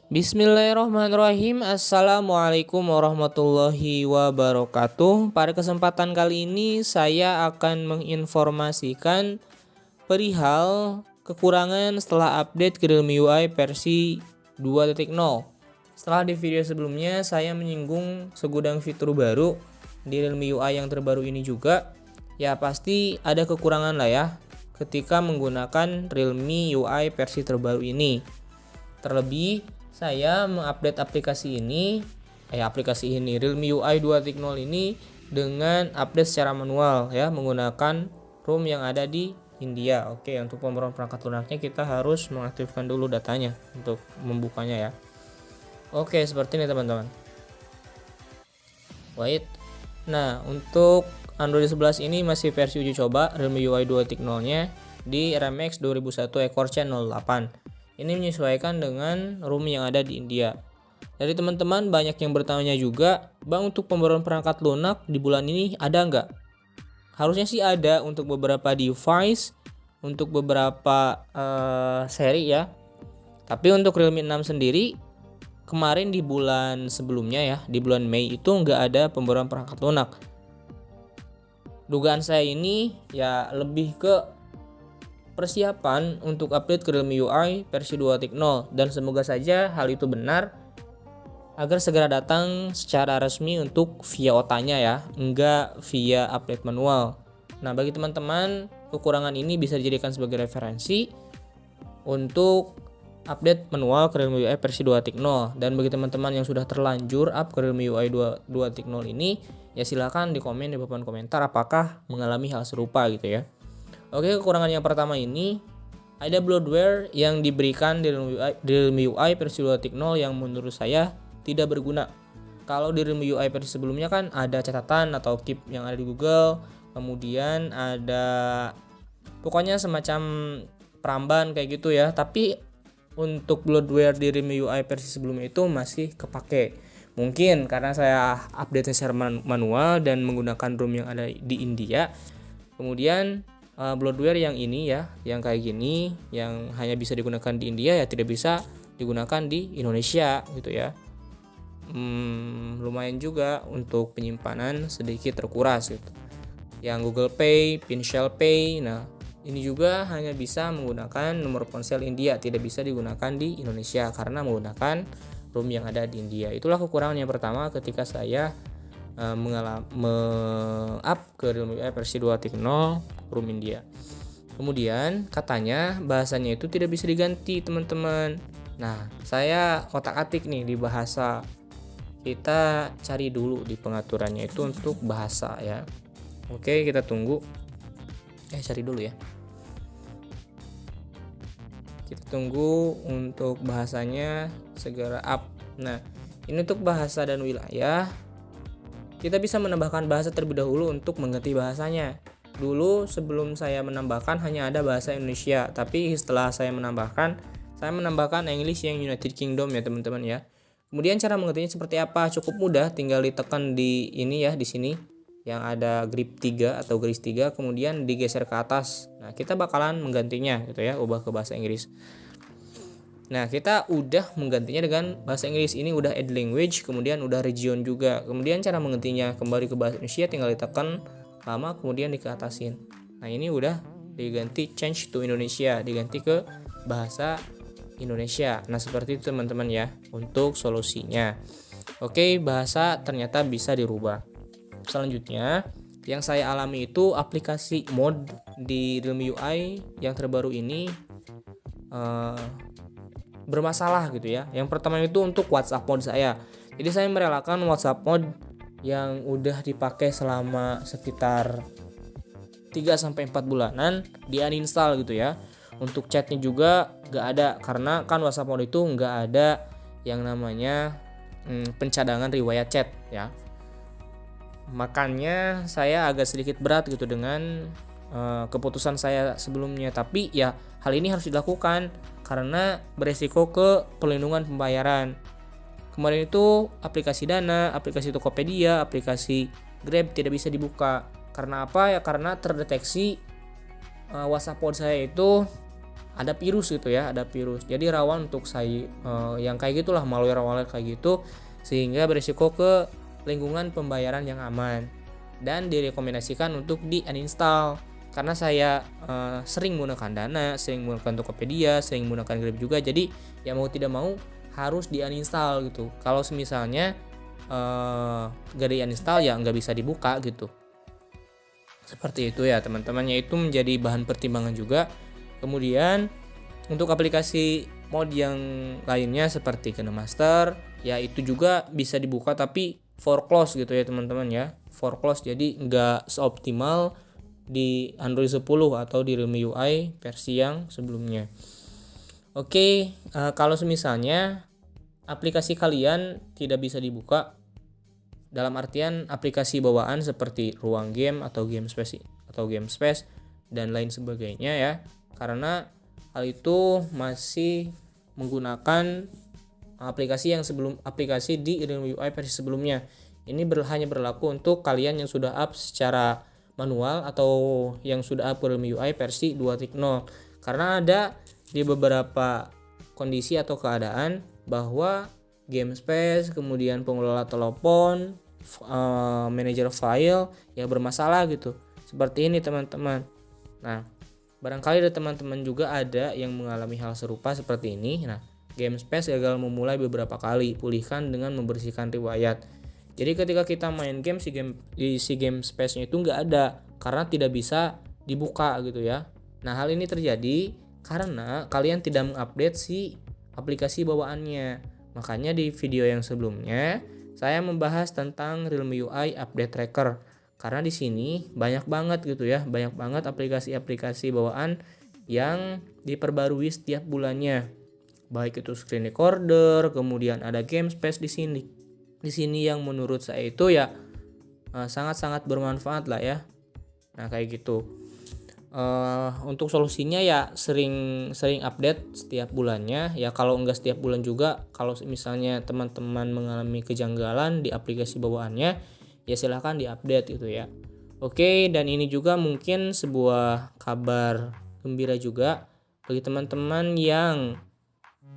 Bismillahirrahmanirrahim. Assalamualaikum warahmatullahi wabarakatuh. Pada kesempatan kali ini saya akan menginformasikan perihal kekurangan setelah update ke Realme UI versi 2.0. Setelah di video sebelumnya saya menyinggung segudang fitur baru di Realme UI yang terbaru ini juga, ya pasti ada kekurangan lah ya ketika menggunakan Realme UI versi terbaru ini. Terlebih saya mengupdate aplikasi ini Realme UI 2.0 ini dengan update secara manual ya, menggunakan ROM yang ada di India. Oke, untuk pemrograman perangkat lunaknya kita harus mengaktifkan dulu datanya untuk membukanya ya. Oke, seperti ini teman-teman. Wait. Nah, untuk Android 11 ini masih versi uji coba Realme UI 2.0-nya di RMX 2001 Core Channel 8. Ini menyesuaikan dengan ROM yang ada di India. Dari teman-teman banyak yang bertanya juga, Bang, untuk pembaruan perangkat lunak di bulan ini ada nggak? Harusnya sih ada untuk beberapa device, untuk beberapa seri ya. Tapi untuk Realme 6 sendiri, kemarin di bulan sebelumnya ya, di bulan Mei itu nggak ada pembaruan perangkat lunak. Dugaan saya ini ya lebih ke persiapan untuk update ke Realme UI versi 2.0, dan semoga saja hal itu benar agar segera datang secara resmi untuk via OTA-nya ya, enggak via update manual. Nah, bagi teman-teman, kekurangan ini bisa dijadikan sebagai referensi untuk update manual ke Realme UI versi 2.0. Dan bagi teman-teman yang sudah terlanjur up ke Realme UI 2.0 ini, ya silakan di komen di papan komentar apakah mengalami hal serupa gitu ya. Oke, kekurangan yang pertama ini ada bloatware yang diberikan di Realme UI versi 2.0 yang menurut saya tidak berguna. Kalau di Realme UI versi sebelumnya kan ada catatan atau keep yang ada di Google, kemudian ada pokoknya semacam peramban kayak gitu ya. Tapi untuk bloatware di Realme UI versi sebelumnya itu masih kepake. Mungkin karena saya update secara manual dan menggunakan ROM yang ada di India. Kemudian bloatware yang ini ya, yang kayak gini, yang hanya bisa digunakan di India ya tidak bisa digunakan di Indonesia gitu ya. Lumayan juga untuk penyimpanan sedikit terkuras gitu. Yang Google Pay, Pinshell Pay, nah ini juga hanya bisa menggunakan nomor ponsel India, tidak bisa digunakan di Indonesia karena menggunakan ROM yang ada di India. Itulah kekurangan yang pertama ketika saya up ke Realme UI versi 2.0 ROM India. Kemudian katanya bahasanya itu tidak bisa diganti teman-teman. Nah, saya otak-atik nih di bahasa. Kita cari dulu di pengaturannya itu untuk bahasa ya. Oke, kita tunggu. Cari dulu ya. Kita tunggu untuk bahasanya segera up. Nah, ini untuk bahasa dan wilayah. Kita bisa menambahkan bahasa terlebih dahulu untuk mengganti bahasanya. Dulu sebelum saya menambahkan hanya ada bahasa Indonesia, tapi setelah saya menambahkan English yang United Kingdom ya teman-teman ya. Kemudian cara menggantinya seperti apa? Cukup mudah, tinggal ditekan di ini ya, di sini yang ada grip 3 atau garis 3, kemudian digeser ke atas. Nah, kita bakalan menggantinya gitu ya, ubah ke bahasa Inggris. Nah, kita udah menggantinya dengan bahasa Inggris. Ini udah add language, kemudian udah region juga. Kemudian cara menggantinya kembali ke bahasa Indonesia tinggal ditekan lama kemudian dikeatasin. Nah, ini udah diganti change to Indonesia, diganti ke bahasa Indonesia. Nah, seperti itu teman-teman ya untuk solusinya. Oke, bahasa ternyata bisa dirubah. Selanjutnya, yang saya alami itu aplikasi mode di Realme UI yang terbaru ini bermasalah gitu ya. Yang pertama itu untuk WhatsApp mode saya. Jadi saya merelakan WhatsApp mode yang udah dipakai selama sekitar 3-4 bulanan di uninstall gitu ya. Untuk chatnya juga gak ada, karena kan WhatsApp mode itu gak ada yang namanya pencadangan riwayat chat ya. Makanya saya agak sedikit berat gitu dengan keputusan saya sebelumnya. Tapi ya hal ini harus dilakukan karena beresiko ke perlindungan pembayaran. Kemarin itu aplikasi Dana, aplikasi Tokopedia, aplikasi Grab tidak bisa dibuka. Karena apa ya? Karena terdeteksi WhatsApp mode saya itu ada virus gitu ya, ada virus. Jadi rawan untuk yang kayak gitulah, malware kayak gitu, sehingga berisiko ke lingkungan pembayaran yang aman dan direkomendasikan untuk di uninstall. Karena saya sering menggunakan Dana, sering menggunakan Tokopedia, sering menggunakan Grab juga, jadi ya mau tidak mau harus di uninstall gitu. Kalau misalnya gak di uninstall ya nggak bisa dibuka gitu. Seperti itu ya teman-teman, itu menjadi bahan pertimbangan juga. Kemudian untuk aplikasi mod yang lainnya seperti KineMaster, ya itu juga bisa dibuka tapi for close gitu ya teman-teman ya, for close, jadi nggak seoptimal di Android 10 atau di Realme UI versi yang sebelumnya. Oke, kalau misalnya aplikasi kalian tidak bisa dibuka, dalam artian aplikasi bawaan seperti ruang game atau game space dan lain sebagainya ya, karena hal itu masih menggunakan aplikasi di Realme UI versi sebelumnya. Ini hanya berlaku untuk kalian yang sudah up secara manual atau yang sudah up Realme UI versi 2.0, karena ada di beberapa kondisi atau keadaan bahwa game space, kemudian pengelola telepon, manajer file ya bermasalah gitu. Seperti ini teman-teman. Nah, barangkali ada teman-teman juga ada yang mengalami hal serupa seperti ini. Nah, game space gagal memulai beberapa kali, pulihkan dengan membersihkan riwayat. Jadi ketika kita main game, si game space-nya itu nggak ada karena tidak bisa dibuka gitu ya. Nah, hal ini terjadi karena kalian tidak mengupdate si aplikasi bawaannya. Makanya di video yang sebelumnya saya membahas tentang Realme UI Update Tracker. Karena di sini banyak banget gitu ya, banyak banget aplikasi-aplikasi bawaan yang diperbarui setiap bulannya. Baik itu screen recorder, kemudian ada game space di sini. Di sini yang menurut saya itu ya sangat-sangat bermanfaat lah ya. Nah, kayak gitu. Untuk solusinya ya sering update setiap bulannya ya. Kalau enggak setiap bulan juga, kalau misalnya teman-teman mengalami kejanggalan di aplikasi bawaannya ya silahkan diupdate gitu ya. Oke, dan ini juga mungkin sebuah kabar gembira juga bagi teman-teman yang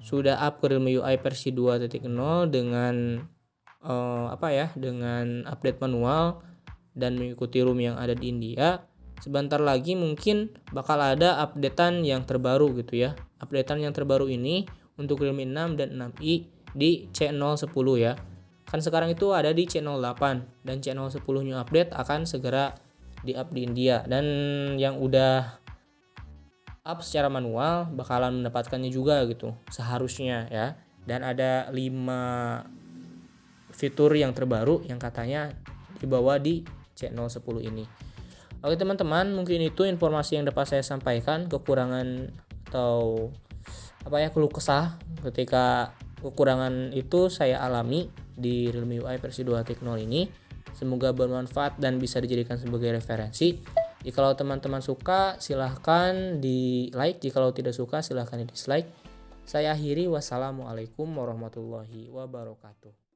sudah up ke Realme UI versi 2.0 dengan dengan update manual dan mengikuti room yang ada di India. Sebentar lagi mungkin bakal ada updatean yang terbaru gitu ya. Updatean yang terbaru ini untuk Realme 6 dan 6i di C010 ya. Kan sekarang itu ada di C08 dan C010 new update akan segera di-up di India, dan yang udah up secara manual bakalan mendapatkannya juga gitu seharusnya ya. Dan ada 5 fitur yang terbaru yang katanya dibawa di C010 ini. Oke teman-teman, mungkin itu informasi yang dapat saya sampaikan. Kekurangan atau keluh kesah ketika kekurangan itu saya alami di Realme UI versi 2.0 ini. Semoga bermanfaat dan bisa dijadikan sebagai referensi. Jika teman-teman suka silahkan di like, jika tidak suka silahkan di dislike. Saya akhiri, wassalamualaikum warahmatullahi wabarakatuh.